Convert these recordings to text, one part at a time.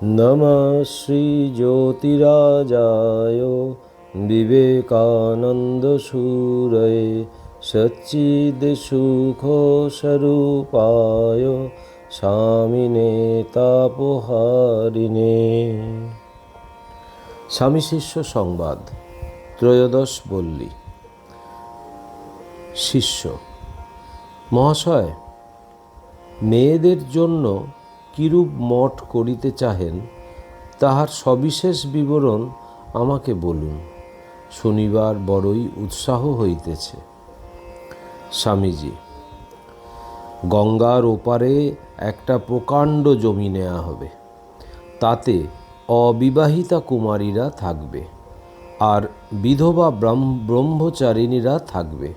नमः श्रीज्योतिराजाय विवेकानन्दसूरये सच्चिदसुखस्वरूपाय स्वामिने तापहारिणे। স্বামী শিষ্য সংবাদ ত্রয়োদশ বল্লী। শিষ্য: মহাশয়, মেয়েদের জন্য কিরূপ মঠ করিতে চাহেন তাহার সবিশেষ বিবরণ আমাকে বলুন, শুনিবার বড়ই উৎসাহ হইতেছে। স্বামীজি: গঙ্গার ওপারে একটা প্রকাণ্ড জমি নেওয়া হবে, তাতে অবিবাহিতা কুমারীরা থাকবে আর বিধবা ব্রহ্মচারিণীরা থাকবে,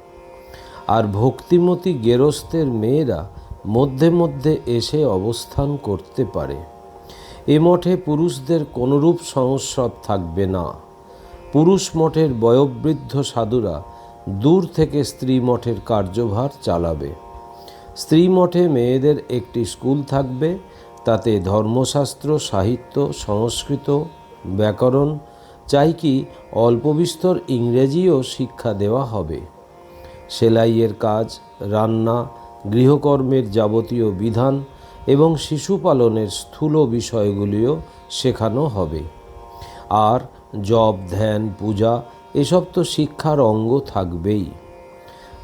আর ভক্তিমতী গেরস্থের মেয়েরা মধ্যে মধ্যে এসে অবস্থান করতে পারে। এ মঠে পুরুষদের কোনরূপ সংস্রব থাকবে না। পুরুষ মঠের বয়োবৃদ্ধ সাধুরা দূর থেকে স্ত্রী মঠের কার্যভার চালাবে। স্ত্রী মঠে মেয়েদের একটি স্কুল থাকবে, তাতে ধর্মশাস্ত্র, সাহিত্য, সংস্কৃত, ব্যাকরণ, চাই কি অল্প বিস্তর ইংরেজিও শিক্ষা দেওয়া হবে। সেলাইয়ের কাজ, রান্না, গৃহকর্মের যাবতীয় বিধান এবং শিশু পালনের স্থূল বিষয়গুলিও শেখানো হবে। আর জপ, ধ্যান, পূজা এসব তো শিক্ষার অঙ্গ থাকবেই।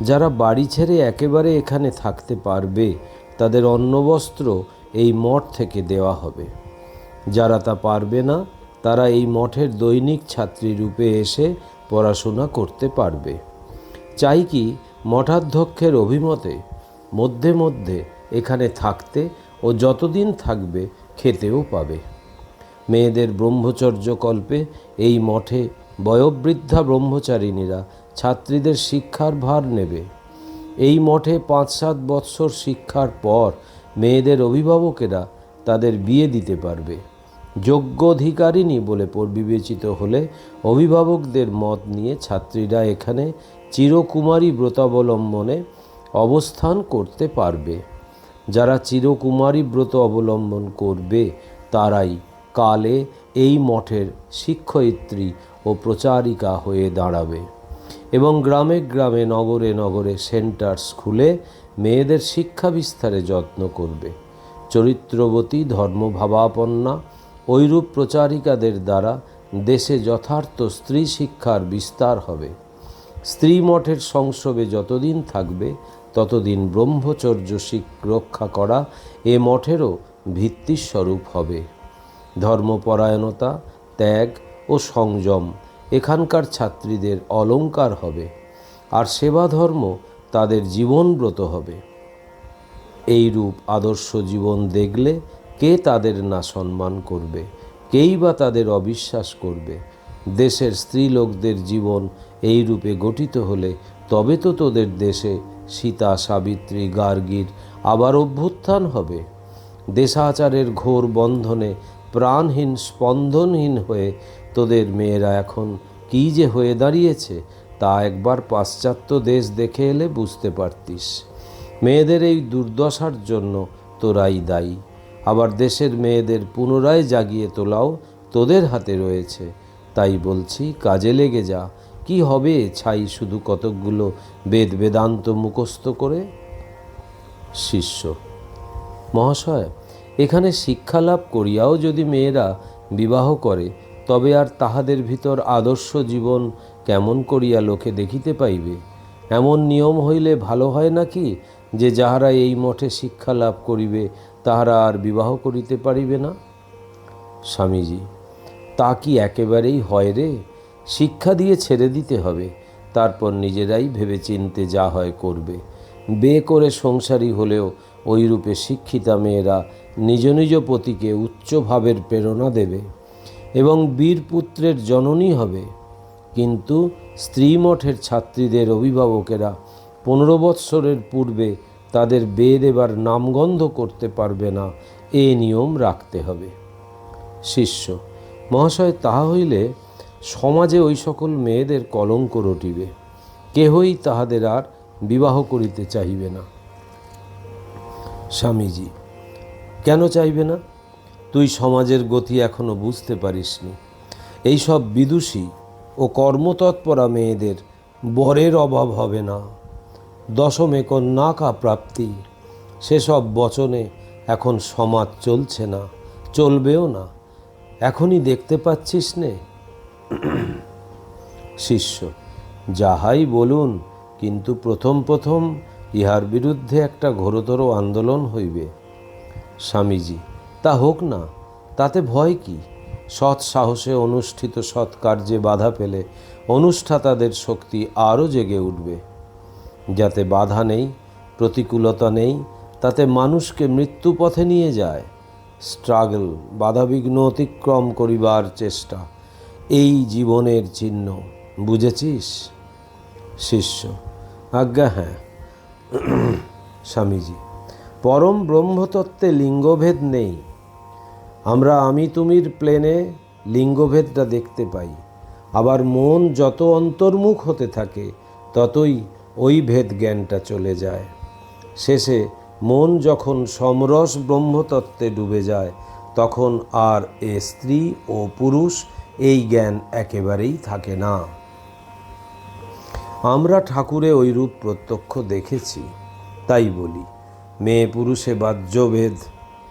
যারা বাড়ি ছেড়ে একেবারে এখানে থাকতে পারবে তাদের অন্নবস্ত্র এই মঠ থেকে দেওয়া হবে। যারা তা পারবে না তারা এই মঠের দৈনিক ছাত্রী রূপে এসে পড়াশোনা করতে পারবে। চাই কি মঠাধ্যক্ষের অভিমতে মধ্যে মধ্যে এখানে থাকতে ও যতদিন থাকবে খেতেও পাবে। মেয়েদের ব্রহ্মচর্যকল্পে এই মঠে বয়োবৃদ্ধা ব্রহ্মচারিণীরা ছাত্রীদের শিক্ষার ভার নেবে। এই মঠে 5-7 বৎসর শিক্ষার পর মেয়েদের অভিভাবকেরা তাদের বিয়ে দিতে পারবে। যোগ্য অধিকারিণী বলে বিবেচিত হলে অভিভাবকদের মত নিয়ে ছাত্রীরা এখানে চিরকুমারী ব্রতাবলম্বনে অবস্থান করতে পারবে। যারা চিরকুমারী ব্রত অবলম্বন করবে তারাই কালে এই মঠের শিক্ষয়িত্রী ও প্রচারিকা হয়ে দাঁড়াবে এবং গ্রামে গ্রামে, নগরে নগরে সেন্টার্স খুলে মেয়েদের শিক্ষা বিস্তারে যত্ন করবে। চরিত্রবতী, ধর্মভাবাপন্না ঐরূপ প্রচারিকাদের দ্বারা দেশে যথার্থ স্ত্রী শিক্ষার বিস্তার হবে। স্ত্রী মঠের সংস্রবে যতদিন থাকবে ততদিন ব্রহ্মচর্য রক্ষা করা এ মঠেরও ভিত্তিস্বরূপ হবে। ধর্মপরায়ণতা, ত্যাগ ও সংযম এখানকার ছাত্রীদের অলঙ্কার হবে, আর সেবা ধর্ম তাদের জীবনব্রত হবে। এইরূপ আদর্শ জীবন দেখলে কে তাদের না সম্মান করবে, কেই বা তাদের অবিশ্বাস করবে। দেশের স্ত্রীলোকদের জীবন এই রূপে গঠিত হলে তবে তো তোদের দেশে সীতা, সাবিত্রী, গার্গীর আবার অভ্যুত্থান হবে। দেশাচারের ঘোর বন্ধনে প্রাণহীন, স্পন্দনহীন হয়ে তোদের মেয়েরা এখন কী যে হয়ে দাঁড়িয়েছে তা একবার পাশ্চাত্য দেশ দেখে এলে বুঝতে পারতিস। মেয়েদের এই দুর্দশার জন্য তোরাই দায়ী। আবার দেশের মেয়েদের পুনরায় জাগিয়ে তোলাও তোদের হাতে রয়েছে। তাই বলছি, কাজে লেগে যা। কি হবে ছাই শুধু কতকগুলো বেদ বেদান্ত মুখস্থ করে? শিষ্য: মহাশয়, এখানে শিক্ষালাভ করিয়াও যদি মেয়েরা বিবাহ করে তবে আর তাহাদের ভিতর আদর্শ জীবন কেমন করিয়া লোকে দেখিতে পাইবে? এমন নিয়ম হইলে ভালো হয় নাকি যে যাহারা এই মঠে শিক্ষা লাভ করিবে তাহারা আর বিবাহ করিতে পারিবে না? স্বামীজি: তা কি একেবারেই হয় রে? শিক্ষা দিয়ে ছেড়ে দিতে হবে, তারপর নিজেরাই ভেবে চিনতে যা হয় করবে। বিয়ে করে সংসারী হলেও ওইরূপে শিক্ষিতা মেয়েরা নিজ নিজ পতিকে উচ্চ ভাবের প্রেরণা দেবে এবং বীরপুত্রের জননী হবে। কিন্তু স্ত্রী মঠের ছাত্রীদের অভিভাবকেরা 15 বৎসরের পূর্বে তাদের বিয়ে দেবার নামগন্ধ করতে পারবে না, এ নিয়ম রাখতে হবে। শিষ্য: মহাশয়, তাহা হইলে সমাজে ওই সকল মেয়েদের কলঙ্ক রটিবে, কেহই তাহাদের আর বিবাহ করিতে চাহিবে না। স্বামীজি: কেন চাইবে না? তুই সমাজের গতি এখনো বুঝতে পারিসনি। এইসব বিদুষী ও কর্মতৎপরা মেয়েদের বরের অভাব হবে না। দশমে কন্যাকা প্রাপ্তি, সেসব বচনে এখন সমাজ চলছে না, চলবেও না। এখনই দেখতে পাচ্ছিস নে। শিষ্য: যাহাই বলুন, কিন্তু প্রথম প্রথম ইহার বিরুদ্ধে একটা ঘোরতর আন্দোলন হইবে। স্বামীজি: তা হোক না, তাতে ভয় কি? সৎ সাহসে অনুষ্ঠিত সৎকার্যে বাধা পেলে অনুষ্ঠাতাদের শক্তি আরও জেগে উঠবে। যাতে বাধা নেই, প্রতিকূলতা নেই, তাতে মানুষকে মৃত্যুপথে নিয়ে যায়। স্ট্রাগল, বাধাবিঘ্ন অতিক্রম করিবার চেষ্টা, এই জীবনের চিহ্ন। বুঝেছিস? শিষ্য: আজ্ঞা হ্যাঁ। স্বামীজি: পরম ব্রহ্মতত্ত্বে লিঙ্গভেদ নেই। আমরা আমি তুমির প্লেনে লিঙ্গভেদটা দেখতে পাই। আবার মন যত অন্তর্মুখ হতে থাকে ততই ওই ভেদ জ্ঞানটা চলে যায়। শেষে মন যখন সমরস ব্রহ্মতত্ত্বে ডুবে যায়, তখন আর এ স্ত্রী ও পুরুষ এই জ্ঞান একেবারেই থাকে না। আমরা ঠাকুরে ওই রূপ প্রত্যক্ষ দেখেছি, তাই বলি। মেয়ে পুরুষে বাহ্যভেদ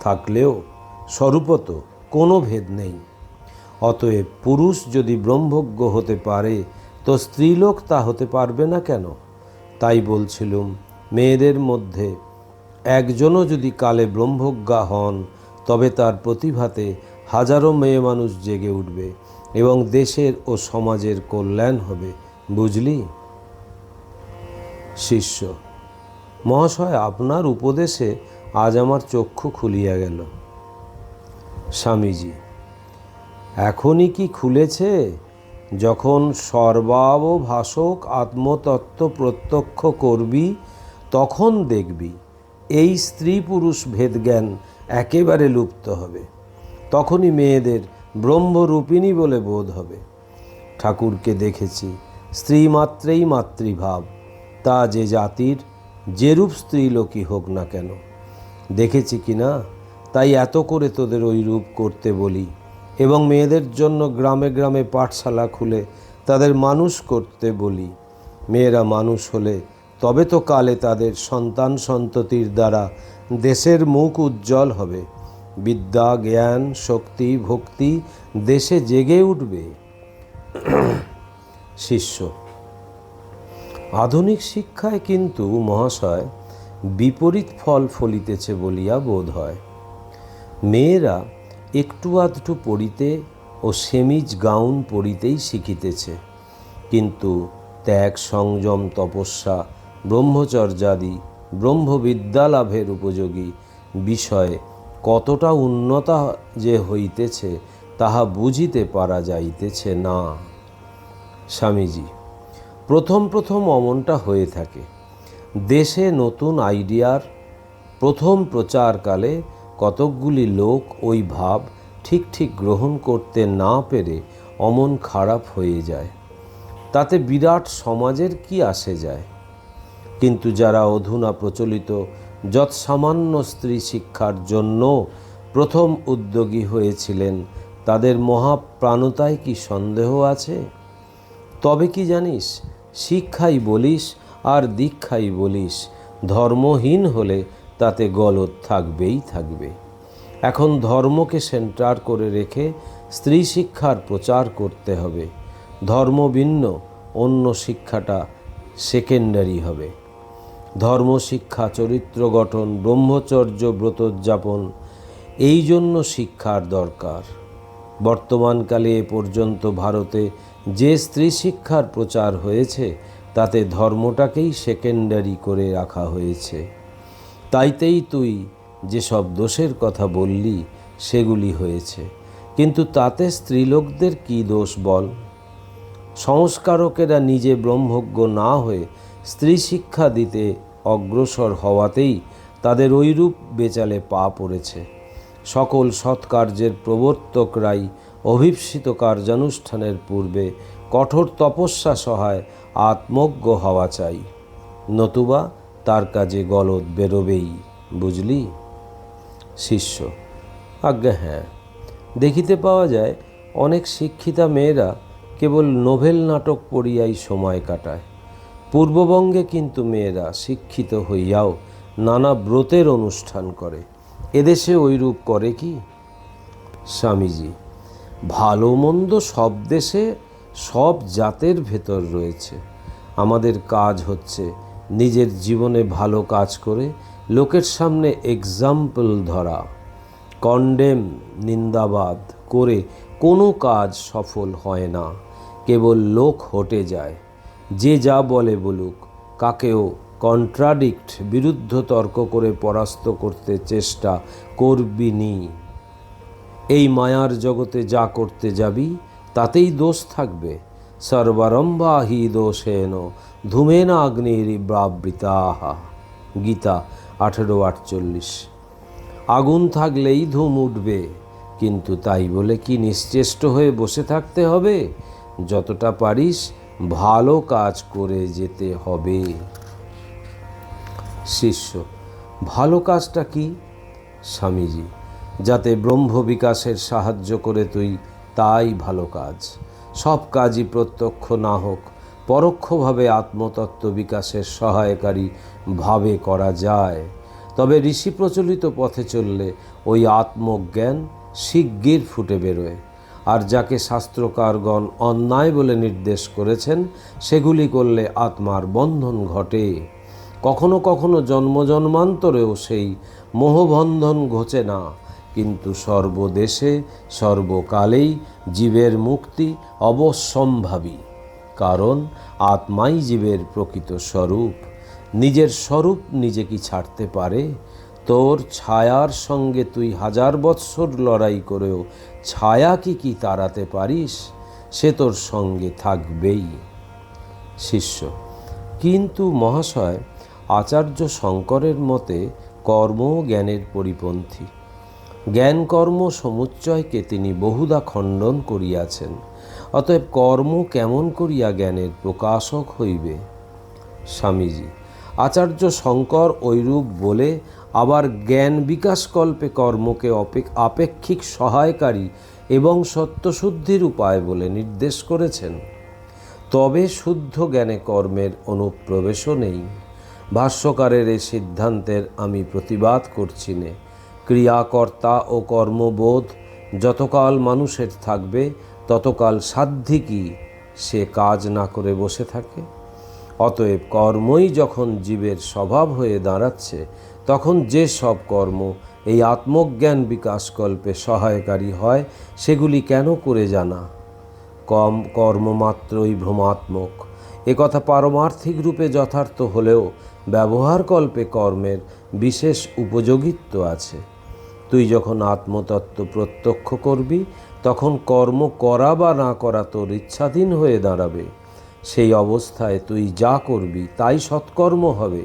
থাকলেও স্বরূপত কোনো ভেদ নেই। অতএব পুরুষ যদি ব্রহ্মজ্ঞ হতে পারে, তো স্ত্রীলোক তা হতে পারবে না কেন? তাই বলছিলুম, মেয়েদের মধ্যে একজনও যদি কালে ব্রহ্মজ্ঞা হন, তবে তার প্রতিভাতে হাজারো মেয়ে মানুষ জেগে উঠবে এবং দেশের ও সমাজের কল্যাণ হবে। বুঝলি? শিষ্য: মহাশয়, আপনার উপদেশে আজ আমার চক্ষু খুলিয়া গেল। স্বামীজি: এখনই কি খুলেছে? যখন সর্বাবভাষক আত্মতত্ত্ব প্রত্যক্ষ করবি, তখন দেখবি এই স্ত্রী পুরুষ ভেদজ্ঞান একেবারে লুপ্ত হবে। তখনই মেয়েদের ব্রহ্মরূপিণী বলে বোধ হবে। ঠাকুরকে দেখেছি, স্ত্রী মাত্রেই মাতৃভাব, তা যে জাতির যেরূপ স্ত্রীলোকই হোক না কেন। দেখেছি কি না, তাই এত করে তোদের ওই রূপ করতে বলি এবং মেয়েদের জন্য গ্রামে গ্রামে পাঠশালা খুলে তাদের মানুষ করতে বলি। মেয়েরা মানুষ হলে তবে তো কালে তাদের সন্তান সন্ততির দ্বারা দেশের মুখ উজ্জ্বল হবে। বিদ্যা, জ্ঞান, শক্তি, ভক্তি দেশে জেগে উঠবে। শিষ্য: আধুনিক শিক্ষায় কিন্তু মহাশয় বিপরীত ফল ফলিতেছে বলিয়া বোধ হয়। মেয়েরা একটু আধটু পড়িতে ও সেমিজ গাউন পরিতেই শিখিতেছে, কিন্তু ত্যাগ, সংযম, তপস্যা, ব্রহ্মচর্যাদি ব্রহ্মবিদ্যা লাভের উপযোগী বিষয়ে কতটা উন্নতা যে হইতেছে, তাহা বুঝিতে পারা যাইতেছে না। স্বামীজি: প্রথম প্রথম অমনটা হয়ে থাকে। দেশে নতুন আইডিয়ার প্রথম প্রচারকালে কতকগুলি লোক ওই ভাব ঠিক ঠিক গ্রহণ করতে না পেরে অমন খারাপ হয়ে যায়। তাতে বিরাট সমাজের কি আসে যায়? কিন্তু যারা অধুনা প্রচলিত যৎসামান্য স্ত্রী শিক্ষার জন্য প্রথম উদ্যোগী হয়েছিলেন, তাদের মহাপ্রাণতায় কি সন্দেহ আছে? তবে কি জানিস, শিক্ষাই বলিস আর দীক্ষাই বলিস, ধর্মহীন হলে তাতে গলদ থাকবেই থাকবে। এখন ধর্মকে সেন্টার করে রেখে স্ত্রী শিক্ষার প্রচার করতে হবে। ধর্ম ভিন্ন অন্য শিক্ষাটা সেকেন্ডারি হবে। ধর্মশিক্ষা, চরিত্র গঠন, ব্রহ্মচর্য ব্রতোদ্যাপন, এই জন্য শিক্ষার দরকার। বর্তমানকালে এ পর্যন্ত ভারতে যে স্ত্রী শিক্ষার প্রচার হয়েছে, তাতে ধর্মটাকেই সেকেন্ডারি করে রাখা হয়েছে। তাইতেই তুই যেসব দোষের কথা বললি, সেগুলি হয়েছে। কিন্তু তাতে স্ত্রীলোকদের কি দোষ বল? সংস্কারকেরা নিজে ব্রহ্মজ্ঞ না হয়ে স্ত্রী শিক্ষা দিতে অগ্রসর হওয়াতেই তাদের ঐরূপ বেচালে পা পড়েছে। সকল সৎকার্যের প্রবর্তকরাই অভীপ্সিত কার্যানুষ্ঠানের পূর্বে কঠোর তপস্যা সহায় আত্মজ্ঞ হওয়া চাই, নতুবা তার কাজে গলদ বেরোবেই। বুঝলি? শিষ্য: আজ্ঞা হ্যাঁ, দেখিতে পাওয়া যায় অনেক শিক্ষিতা মেয়েরা কেবল নোভেল নাটক পড়িয়াই সময় কাটায়। পূর্ববঙ্গে কিন্তু মেয়েরা শিক্ষিত হইয়াও নানা ব্রতের অনুষ্ঠান করে। এদেশে ওইরূপ করে কি? স্বামীজি, ভালো মন্দ সব দেশে সব জাতের ভেতর রয়েছে। আমাদের কাজ হচ্ছে নিজের জীবনে ভালো কাজ করে লোকের সামনে এক্সাম্পল ধরা। কন্ডেম, নিন্দাবাদ করে কোনো কাজ সফল হয় না, কেবল লোক হটে যায়। যে যা বলে বলুক, কাকেও কন্ট্রাডিক্ট, বিরুদ্ধ তর্ক করে পরাস্ত করতে চেষ্টা করবি নি। এই মায়ার জগতে যা করতে যাবি তাতেই দোষ থাকবে। সর্বারম্ভা হি দোষেন ধূমেন অগ্নিরিব্রাবৃতাহা। গীতা 18:48। আগুন থাকলেই ধূম উঠবে, কিন্তু তাই বলে কি নিশ্চেষ্ট হয়ে বসে থাকতে হবে? যতটা পারিস ভালো কাজ করে যেতে হবে। শিষ্য, ভালো কাজটা কি? স্বামীজি, যাতে ব্রহ্ম বিকাশের সাহায্য করে তুই, তাই ভালো কাজ। সব কাজই প্রত্যক্ষ না হোক, পরোক্ষভাবে আত্মতত্ত্ব বিকাশের সহায়কারী ভাবে করা যায়। তবে ঋষি প্রচলিত পথে চললে ওই আত্মজ্ঞান শিগগির ফুটে বেরোয়। আর যাকে শাস্ত্রকারগণ অন্যায় বলে নির্দেশ করেছেন, সেগুলি করলে আত্মার বন্ধন ঘটে। কখনো কখনো জন্মজন্মান্তরেও সেই মোহবন্ধন ঘোচে না, কিন্তু সর্বদেশে সর্বকালেই জীবের মুক্তি অবশ্যম্ভাবী। কারণ আত্মাই জীবের প্রকৃত স্বরূপ। নিজের স্বরূপ নিজে কি ছাড়তে পারে? তোর ছায়ার সঙ্গে তুই 1000 বৎসর লড়াই করেও ছায়া কি তাড়াতে পারিস? সে তোর সঙ্গে থাকবেই। শিষ্য, কিন্তু মহাশয়, আচার্য শঙ্করের মতে কর্ম জ্ঞানের পরিপন্থী। জ্ঞান কর্ম সমুচ্চয়কে তিনি বহুধা খণ্ডন করিয়াছেন। অতএব কর্ম কেমন করিয়া জ্ঞানের প্রকাশক হইবে? স্বামীজি, আচার্য শঙ্কর ঐরূপ বলে আবার জ্ঞান বিকাশকল্পে কর্মকে আপেক্ষিক সহায়কারী এবং সত্যশুদ্ধির উপায় বলে নির্দেশ করেছেন। তবে শুদ্ধ জ্ঞানে কর্মের অনুপ্রবেশও নেই। ভাষ্যকারের এই সিদ্ধান্তের আমি প্রতিবাদ করছি নে। ক্রিয়াকর্তা ও কর্মবোধ যতকাল মানুষের থাকবে, ততকাল সাধ্যি কি সে কাজ না করে বসে থাকে? অতএব কর্মই যখন জীবের স্বভাব হয়ে দাঁড়াচ্ছে, তখন যে সব কর্ম এই আত্মজ্ঞান বিকাশকল্পে সহায়কারী হয়, সেগুলি কেন করে জানা? কর্মমাত্রই ভ্রমাত্মক, একথা পারমার্থিক রূপে যথার্থ হলেও ব্যবহারকল্পে কর্মের বিশেষ উপযোগিত্ব আছে। তুই যখন আত্মতত্ত্ব প্রত্যক্ষ করবি, তখন কর্ম করা বা না করা তোর ইচ্ছাধীন হয়ে দাঁড়াবে। সেই অবস্থায় তুই যা করবি তাই সৎকর্ম হবে।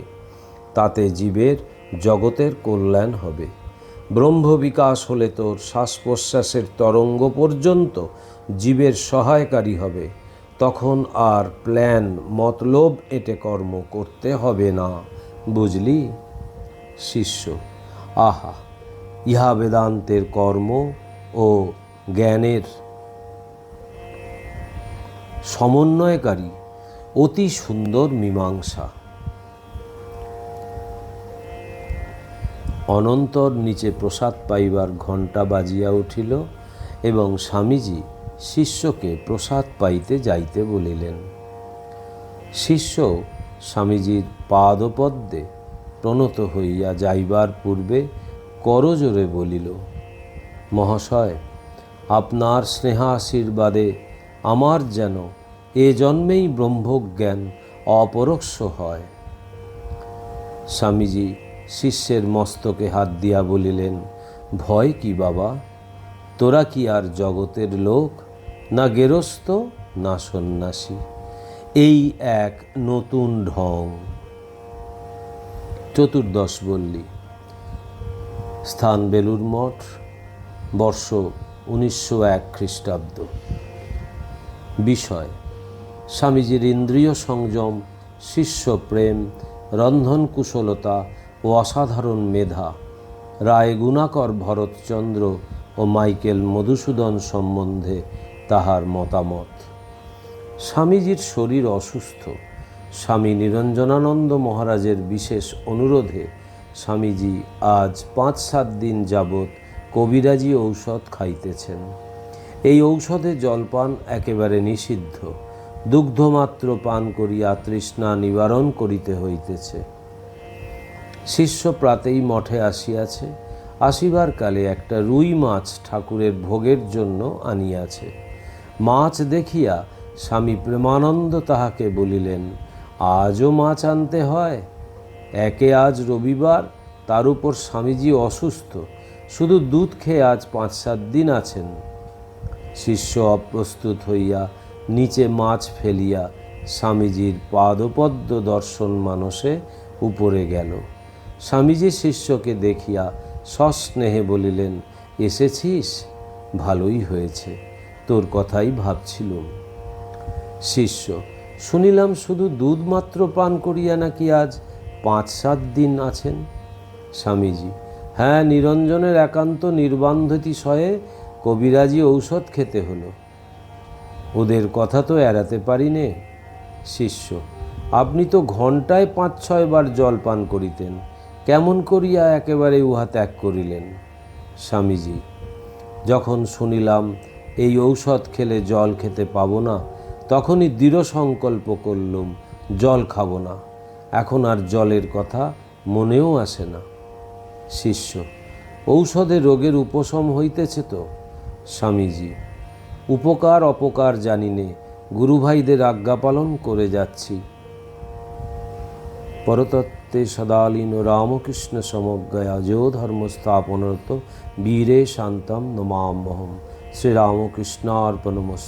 তাতে জীবের, জগতের কল্যাণ হবে। ব্রহ্ম বিকাশ হলে তোর শ্বাস প্রশ্বাসের তরঙ্গ পর্যন্ত জীবের সহায়কারী হবে। তখন আর প্ল্যান, মতলব এঁটে কর্ম করতে হবে না। বুঝলি? শিষ্য, আহা, ইহা বেদান্তের কর্ম ও জ্ঞানের সমন্বয়কারী অতি সুন্দর মীমাংসা। অনন্তর নিচে প্রসাদ পাইবার ঘণ্টা বাজিয়া উঠিল এবং স্বামীজি শিষ্যকে প্রসাদ পাইতে যাইতে বলিলেন। শিষ্য স্বামীজির পাদপদ্মে প্রণত হইয়া যাইবার পূর্বে করজোরে বলিল, মহাশয়, আপনার স্নেহাশীর্বাদে আমার যেন এ জন্মেই ব্রহ্মজ্ঞান অপরোক্ষ হয়। স্বামীজি শিষ্যের মস্তকে হাত দিয়া বলিলেন, ভয় কি বাবা? তোরা কি আর জগতের লোক? না গেরস্থ, না সন্ন্যাসী। এই এক নতুন ঢং। চতুর্দশ বল্লী। স্থান বেলুর মঠ, বর্ষ 1901 খ্রিস্টাব্দ। বিষয় স্বামীজির ইন্দ্রিয় সংযম, শিষ্য প্রেম, রন্ধন কুশলতা ও অসাধারণ মেধা রায় গুণাকর ভরতচন্দ্র ও মাইকেল মধুসূদন সম্বন্ধে তাহার মতামত। স্বামীজির শরীর অসুস্থ। স্বামী নিরঞ্জনানন্দ মহারাজের বিশেষ অনুরোধে স্বামীজি আজ 5-7 দিন যাবৎ কবিরাজি ঔষধ খাইতেছেন। এই ঔষধে জলপান একেবারে নিষিদ্ধ। দুগ্ধমাত্র পান করিয়া তৃষ্ণা নিবারণ করিতে হইতেছে। শিষ্য প্রাতেই মঠে আসিয়াছে। আসিবার কালে একটা রুই মাছ ঠাকুরের ভোগের জন্য আনিয়াছে। মাছ দেখিয়া স্বামী প্রেমানন্দ তাহাকে বলিলেন, আজও মাছ আনতে হয়? একে আজ রবিবার, তার উপর স্বামীজি অসুস্থ, শুধু দুধ খেয়ে আজ 5-7 দিন আছেন। শিষ্য অপ্রস্তুত হইয়া নিচে মাছ ফেলিয়া স্বামীজির পাদপদ্ম দর্শন মানসে উপরে গেল। স্বামীজি শিষ্যকে দেখিয়া সস্নেহে বলিলেন, এসেছিস? ভালোই হয়েছে, তোর কথাই ভাবছিলুম। শিষ্য, শুনিলাম শুধু দুধ মাত্র পান করিয়া নাকি আজ 5-7 দিন আছেন। স্বামীজি, হ্যাঁ, নিরঞ্জনের একান্ত নির্বান্ধতিশয়ে কবিরাজি ঔষধ খেতে হলো। ওদের কথা তো এড়াতে পারি নে। শিষ্য, আপনি তো ঘণ্টায় 5-6 বার জল পান করিতেন, কেমন করিয়া একেবারে উহা ত্যাগ করিলেন? স্বামীজি, যখন শুনিলাম এই ঔষধ খেলে জল খেতে পাবো না, তখনই দৃঢ় সংকল্প করলুম জল খাবো না। এখন আর জলের কথা মনেও আসে না। শিষ্য, ঔষধে রোগের উপশম হইতেছে তো? স্বামীজি, উপকার অপকার জানি নে, গুরুভাইদের আজ্ঞা পালন করে যাচ্ছি। পরতত্ত্বে সদালীন রামকৃষ্ণ সমজ্ঞয়া যো ধর্ম স্থাপনরত বীরে শান্তম নমাম্যহম। শ্রীরামকৃষ্ণার্পণমস্তু।